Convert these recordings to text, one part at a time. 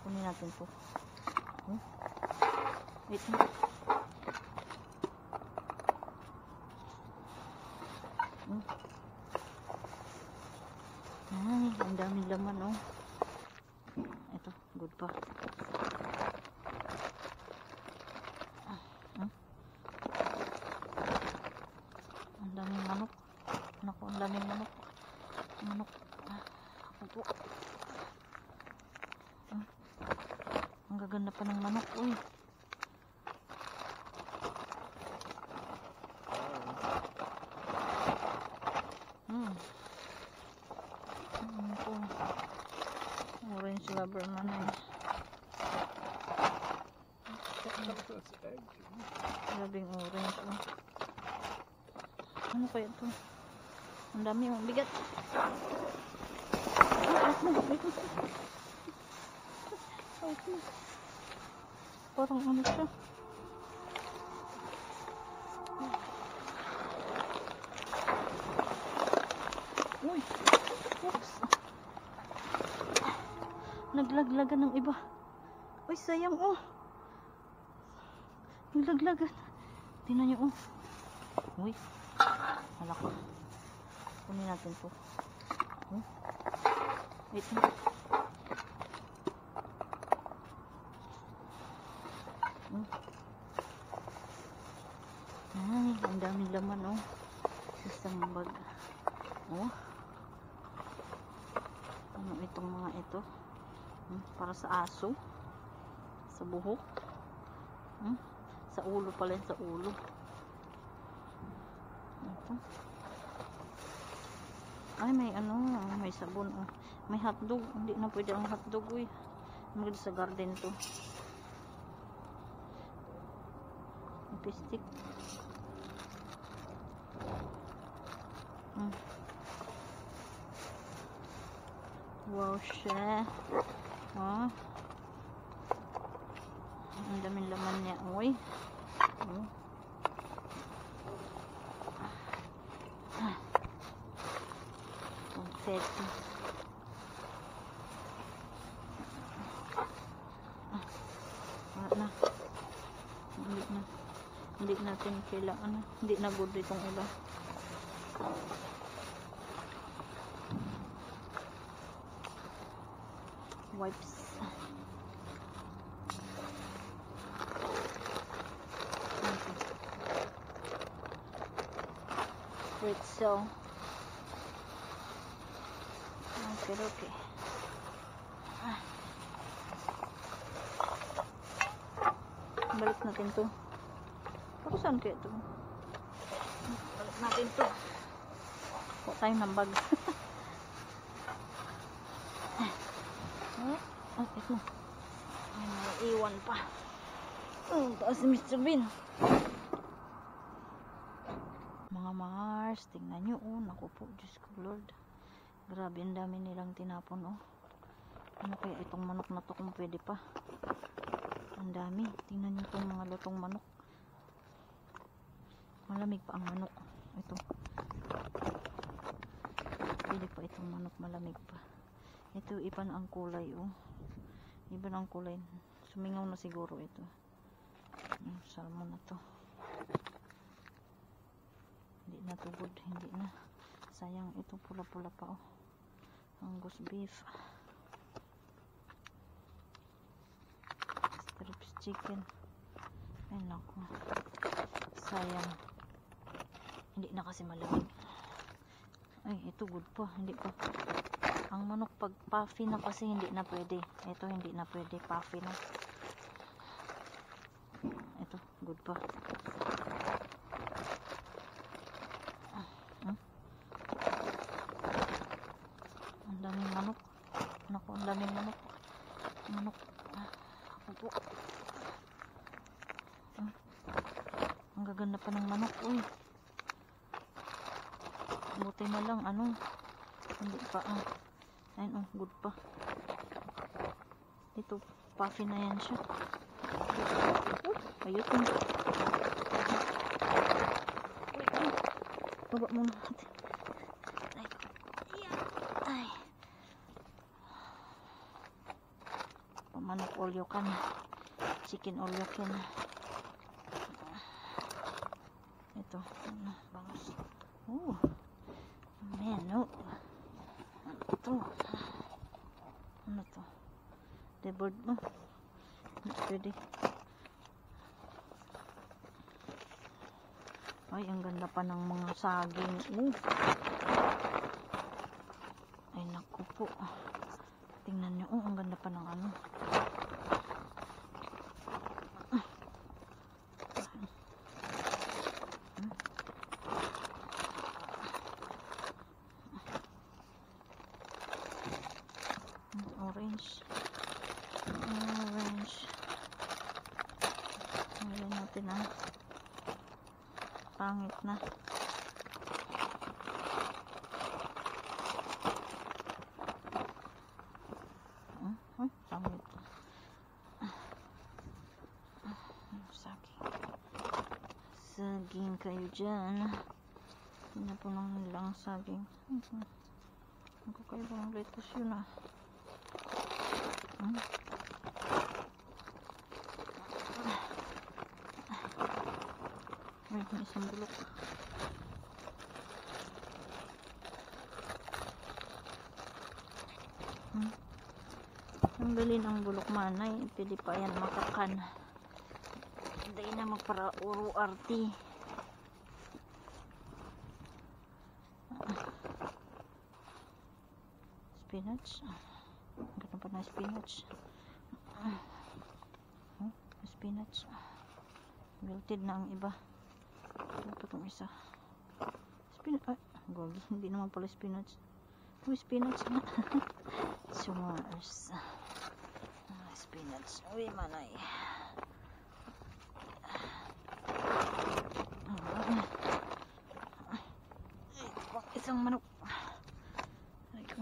Kunin natin to. Wait. Ay, ang daming laman, oh. Ito, good pa. Ang daming manok. Naku, ang daming manok. Manok. Ako po. Ang gaganda pa ng manok, uy. Ito. Orange rubber man eh. Grabing orange, oh. Ano kaya ito? Ang dami, ang bigat. Parang ano siya. Uy, oops. Naglaglagan ng iba. Uy, sayang, oh. Naglaglagan. Tingnan nyo, oh. Uy, malak. Kunin natin to. Wait. Ay, ang daming laman, oh. Isang bag. Oh. Ano itong mga ito? Para sa aso. Sa buhok. Sa ulo pala yun, sa ulo. Ito. Ay, may ano, may sabon, oh. May hotdog. Hindi na pwede ang hotdog, uy. Maganda sa garden to. Pistik. Wow, siya. Oh. Ang daming laman niya, uy. Confetti. Wala na. Hindi natin kailangan. Hindi na good itong iba. Wipes. Pretzel. Okay. Balik natin to. Pero saan kaya to? Balik natin to. Huwag tayo ng bag. Ito. Ay, may iwan pa. Taas si Mr. Bean. Mga Mars, tingnan nyo, oh. Naku po, Diyos ko Lord. Grabe, ang dami nilang tinapon, oh. Ano kaya itong manok na to kung pwede pa? Ang dami. Tingnan nyo itong mga lutong manok. Malamig pa ang manok. Ito. Pwede pa itong manok, malamig pa. Ito, iba na ang kulay, oh. Iba na ang kulay. Sumingaw na siguro ito. Salmon na to. Hindi na to good. Hindi na. Sayang, ito pula-pula pa, oh. Angus beef. Strips chicken. Ay, naku. Sayang. Hindi na kasi malamig. Ay, ito good pa. Hindi pa. Ang manok pag puffy na kasi hindi na pwede. Ito hindi na pwede. Puffy na. Ito, good pa. Ang daming manok. Naku, ang daming manok. Manok. Ako po. Ang gaganda pa ng manok. Uy. Buti na lang. Ano? Hindi pa. Ayun, oh, good pa. Ito, puffy na yan siya. Ayun. Baba muna natin. Ay. manok all you can, chicken all you can. Ito, bangus. Man, no. Ano to? Deboard mo. Pwede. Ay, ang ganda pa ng mga saging. Ay, naku po. Tingnan nyo. Ang ganda pa ng ano. Orange. Ngayon natin pangit na. Pangit. Saging kayo dyan. Hindi po nang nilang saging. Ang kakaiba ng lettuce yun Ay, may isang bulok. Ang gali ng bulok manay. Pwede pa yan makakan. Hindi na magpara uro arti. Spinach. Ang ganda pa na spinach. Spinach. Wilted na ang iba. Ito pa itong isa. Spinach. Ay, gogi. Hindi naman pala spinach. Uy, spinach na. Sumars. Spinach. Uy, manay. Isang manok. Ay ko.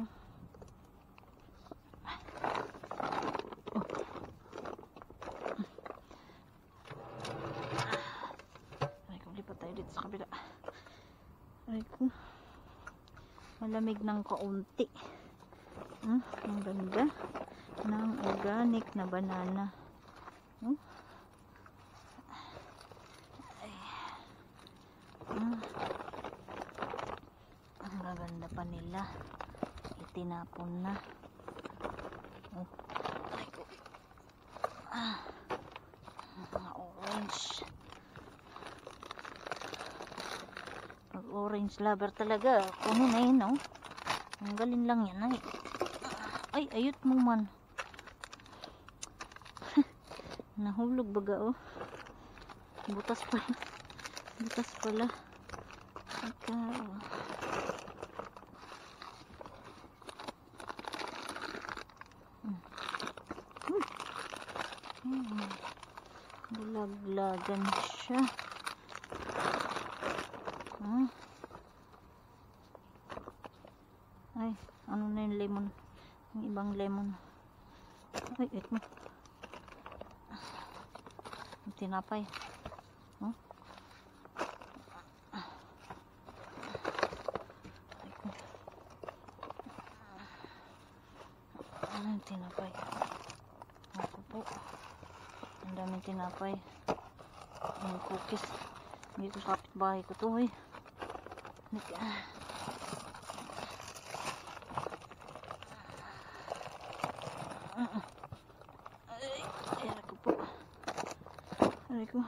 Lipat tayo dito sa kabila. Ay ko. Malamig ng kaunti. Ang ganda ng organic na banana. Ang gaganda pa nila. Itinapon na. Ay ko. Mga orange. Orange lover talaga. Kunin na yun, no? Ang galing lang yan, ay. Ay, ayot mo man. Nahulog baga, Butas pala. Butas pala. Ikaw. Bulaglagan siya. Ay, ano na yung lemon? Yung ibang lemon. Ay, ito. Tinapay. Tinapay. Ako po. Ang daming tinapay. Yung cookies. Dito sa kapitbahay ko to, Ay, ako po. Ay ko.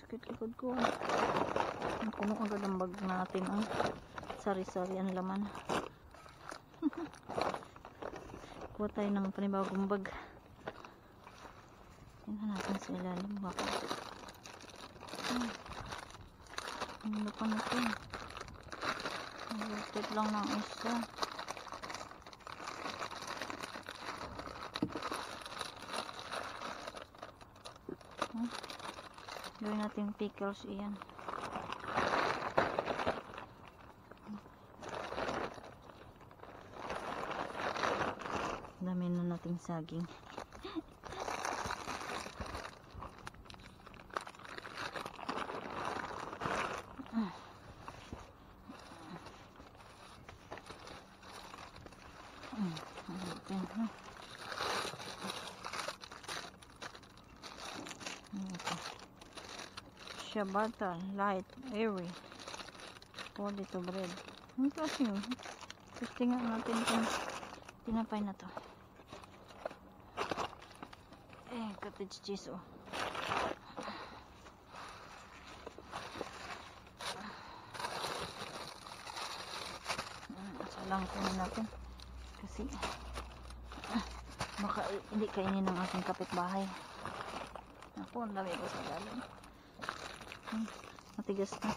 Sakit likod ko. Puno agad ang bag natin. Sari-sari ang laman. Kuha tayo ng panibagong bag. Tingnan natin sa ilalim. Baka. Ano pa na ito? Nagultid lang ng isa. Gawin natin pickles iyan. Dami na nating saging. ciabatta, light, airy. Potato bread. Ang klase yun. Testing nga natin kung tinapay na to. Cottage cheese, oh. Salang kunin natin. Kasi, baka hindi kainin ng aking kapitbahay. Ako, ang dami ko sa dalan. Matigas na.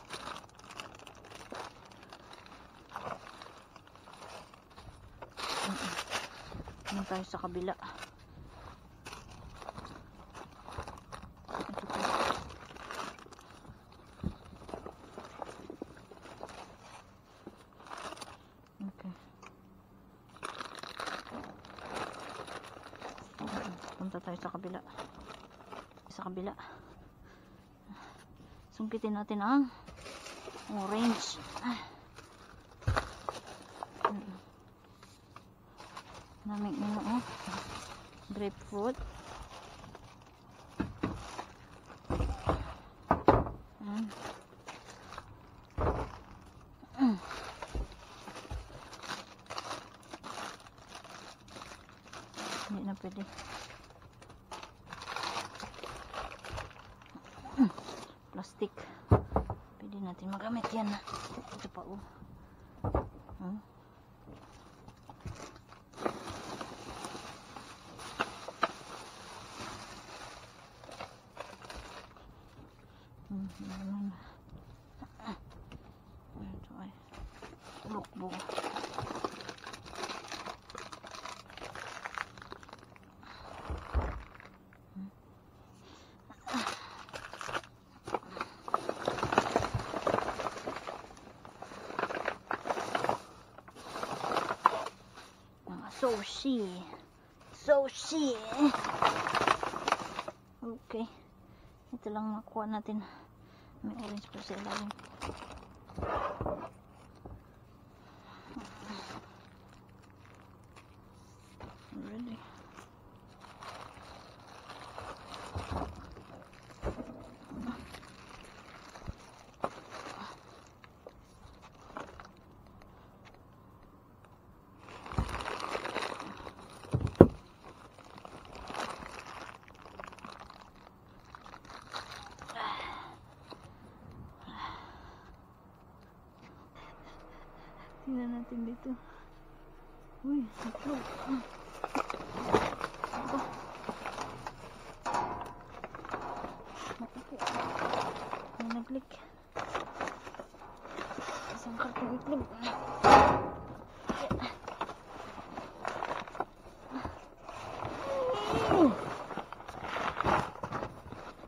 Naman tayo sa kabila. Okay. Punta tayo sa kabila. Sa kabila. Sungkitin natin ang orange. Naming oh. Grapefruit. Hindi na pwede. Plastic. Pwede natin magamit yan. Ito pa, oh. Ito ay lukbo. Sushi. Okay. Ito lang makuha natin. May orange pa sa ilalim. Ready. Tingnan natin dito. Uy, itlog. Ito. Mapupo. May naglik. Isang kartong itlog.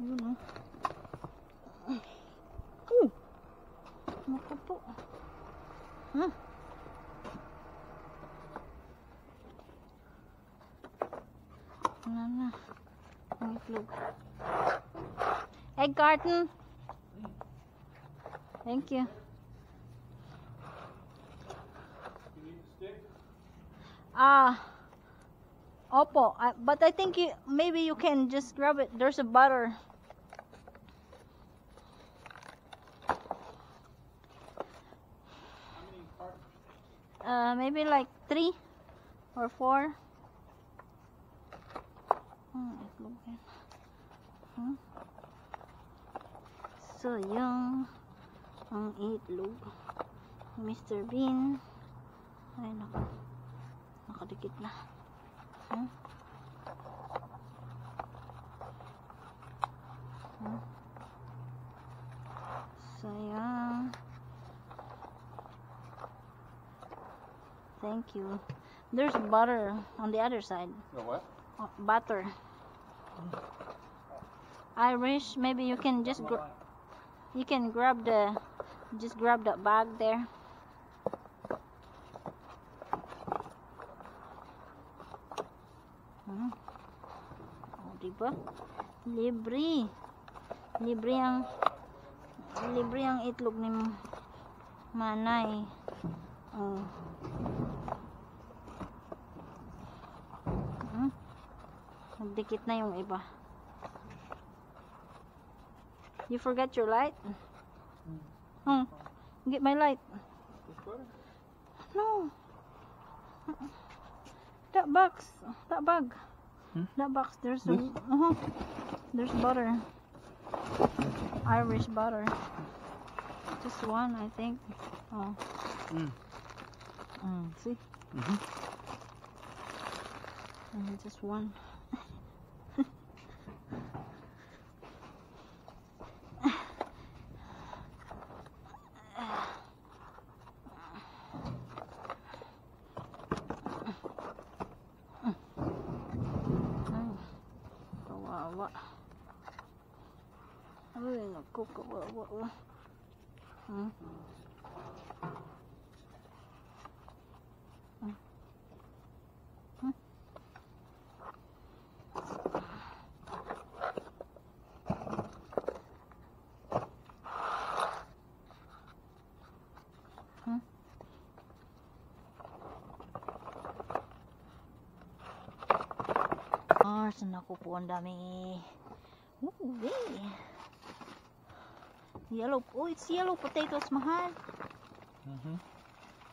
Yun, oh. Mapupo. Na. Ang itlog. Egg carton. Thank you. Opo. But I think maybe you can just grab it. There's a butter. Maybe like 3 or 4. Itlog yan. So, yung ang itlog. Mr. Bean. Ay, nakadikit na. Sayang. Thank you. There's butter on the other side. The what? Butter. Irish, maybe you can just grab that bag there. Oh, diba? Libre ang itlog ni Manay. Oh. Nagdikit na yung iba. You forget your light? Mm. Get my light. This butter? No. That box. That bag. That box. There's This? there's butter. Irish butter. Just one, I think. Oh. See? And just one. Kawawa. Ay, naku, kawawa. Saan ako po ang dami. Ooh, yellow. Oh, it's yellow potatoes, mahal.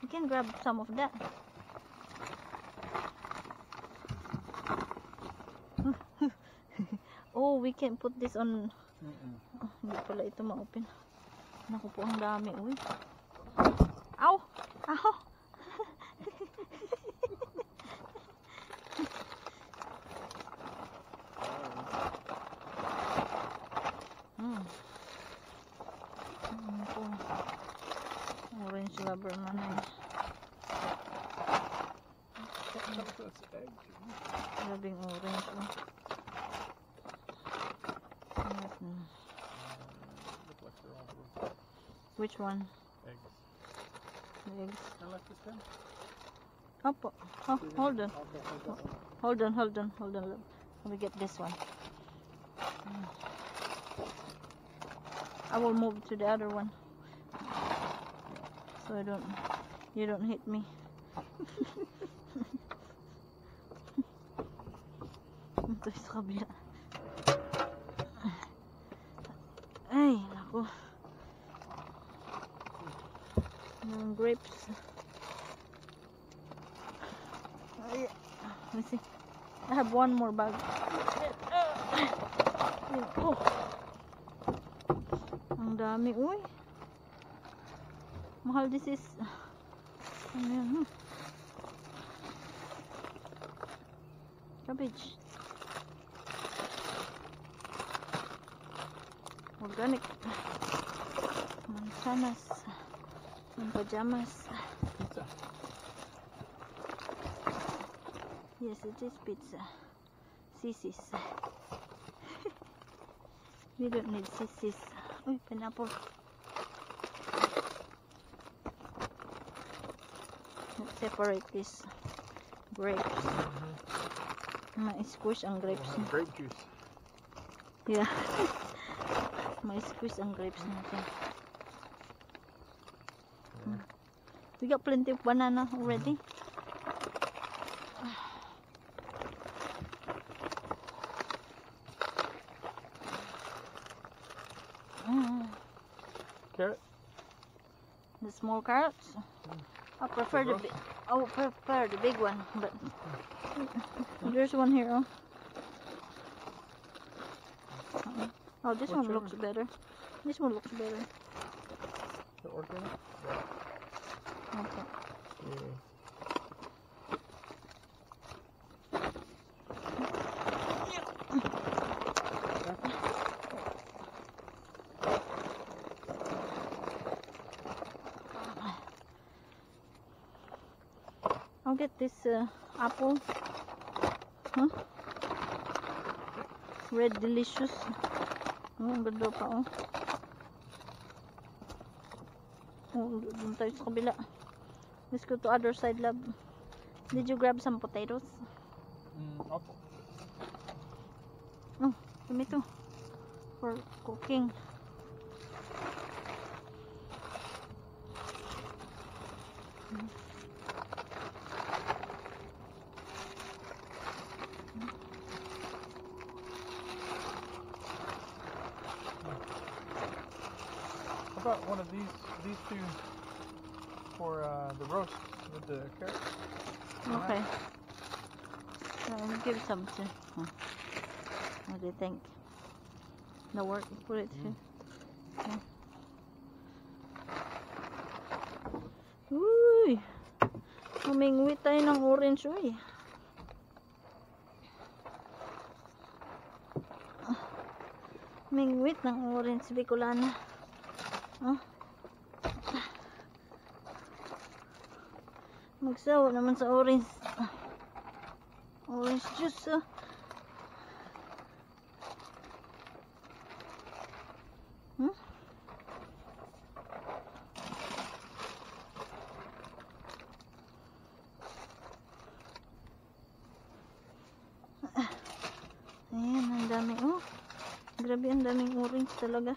You can grab some of that. Oh, we can put this on. Oh, hindi pala ito ma-open. Naku po ang dami. Uy. Ow! Ow! Orange rubber man eh. That's egg. Grabing orange oh. Look like they're all blue. Which one? Eggs. The eggs. I like this pen. Opo. Oh, hold on. Okay, hold on. Hold on. Let me get this one. I will move to the other one. So you don't hit me. Ito sa kabila. Ay, naku. Yung grapes. Ay, let me see. I have one more bag. Oh. Ang dami, uy. Mahal, this is ano yan, cabbage, organic, mansanas, pajamas. Pizza. Yes, it is pizza. Sisis. We don't need sisis. Uy, pineapple. Let's separate this grapes. Ma-squish ang grapes. Grape juice. Yeah. Ma-squish ang grapes natin. We got plenty of banana already. Carrot. The small carrots. I prefer the big. I would prefer the big one, but there's one here. Oh, this one looks better. This one looks better. The organic. Okay. Yeah. I'll get this apple. Huh? Red delicious. Oh, ang ganda pa oh. Oh, dun tayo sa kabila. Let's go to other side, lab. Did you grab some potatoes? Apple. Oh, give me two. For cooking. about one of these two for the roast with the carrots? Okay. I'll give some to. What do you think? The work, put it here. Yeah. Uy! Humingwit tayo ng orange, uy. Humingwit ng orange Bicolana. Oh. Magsawa naman sa orange. Orange juice, oh. Ayan, ang dami. Oh, grabe, ang daming orange talaga.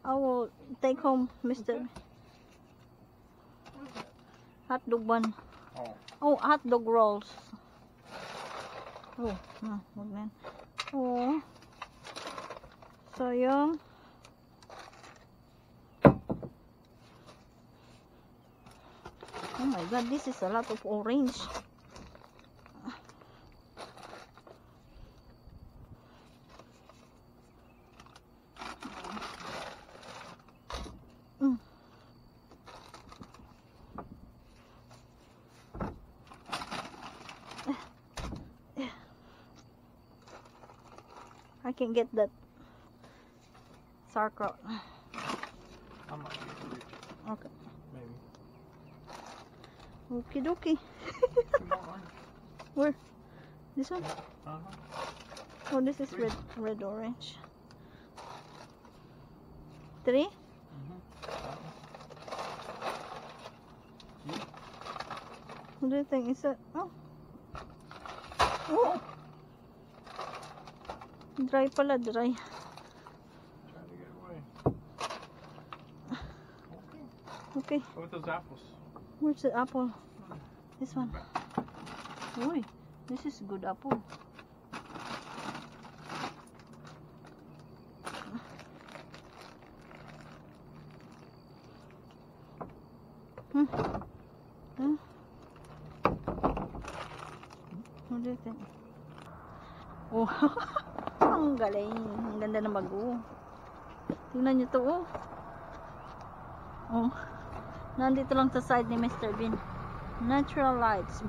I will take home, Mr. Hot dog bun. Oh. Oh, hot dog rolls. Oh, wag na yan. Oh, sayang. Oh my god, this is a lot of orange. I can get that sauerkraut. I might get it. Okay. Maybe. Okie dokie. Two more orange. Where? This one? Uh-huh. Oh, this is red orange. 3? Mm-hmm. What do you think? Is that? Oh. Oh. Dry pala, dry. Trying to get away. Okay. What with those apples? Where's the apple? This one. Uy, this is good apple. What do you think? Oh, ang galing. Ang ganda ng bago. Tingnan nyo to, oh. Oh. Nandito lang sa side ni Mr. Bean. Natural lights.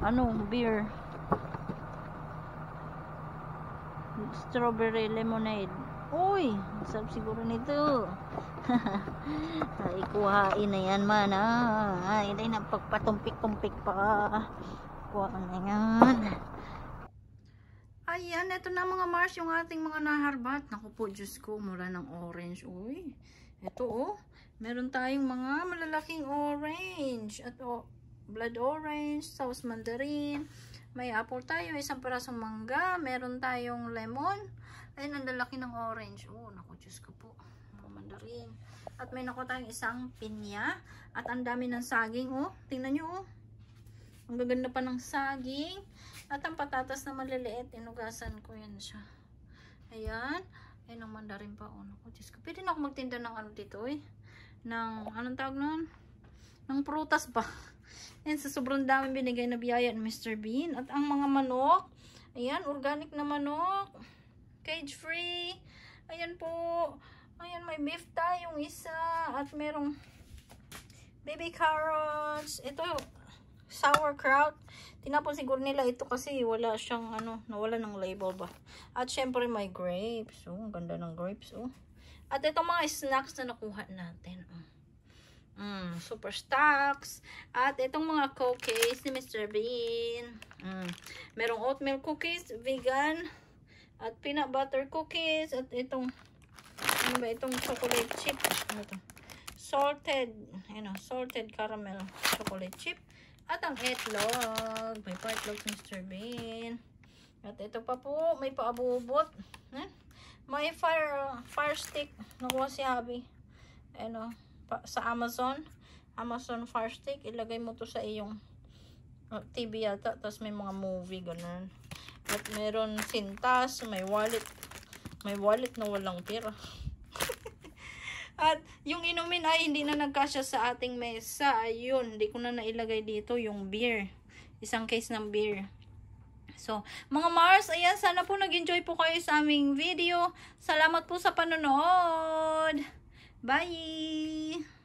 Ano, beer. Strawberry lemonade. Uy, masarap siguro nito. Ay, kuhain na yan man, Ay, na pagpatumpik-tumpik pa. Kuhaan na yan. Ayan, ito na mga Mars, yung ating mga naharbat. Naku po, Diyos ko, mura ng orange. Uy, ito oh. Meron tayong mga malalaking orange. At blood orange, sauce mandarin. May apple tayo, isang pirasong mangga. Meron tayong lemon. Ayun, ang lalaki ng orange. Oh, naku, Diyos ko po. Mga mandarin. At may naku tayong isang pinya. At ang dami ng saging, oh. Tingnan nyo, oh. Ang gaganda pa ng saging. At ang patatas na maliliit, inugasan ko yan siya. Ayan. Ayan ang mandarin pa. Oh, naku, Diyos ko. Pwede na ako magtinda ng ano dito, eh. Ng, anong tawag nun? Ng prutas pa. Ayan, sa sobrang dami binigay na biyaya ni Mr. Bean. At ang mga manok. Ayan, organic na manok. Cage free. Ayan po. Ayan, may beef tayong isa. At merong baby carrots. Ito, sauerkraut. Tinapon siguro nila ito kasi wala siyang ano, nawala ng label ba. At syempre may grapes. Oh, ang ganda ng grapes, oh. At itong mga snacks na nakuha natin. Super stocks. At itong mga cookies ni Mr. Bean. Merong oatmeal cookies, vegan. At peanut butter cookies. At itong, ano ba, itong chocolate chip. Ano ito? Salted, salted caramel chocolate chip. At ang itlog. May pa-itlog si Mr. Bean. At ito pa po, may paabubot. May fire stick. Nakuha si Habi. Sa Amazon. Amazon fire stick. Ilagay mo to sa iyong TV yata, tapos may mga movie, ganun. At meron sintas, may wallet na walang pera. At yung inumin ay hindi na nagkasya sa ating mesa. Ayun, hindi ko na nailagay dito yung beer. Isang case ng beer. So, mga Mars, ayan, sana po nag-enjoy po kayo sa aming video. Salamat po sa panonood. Bye!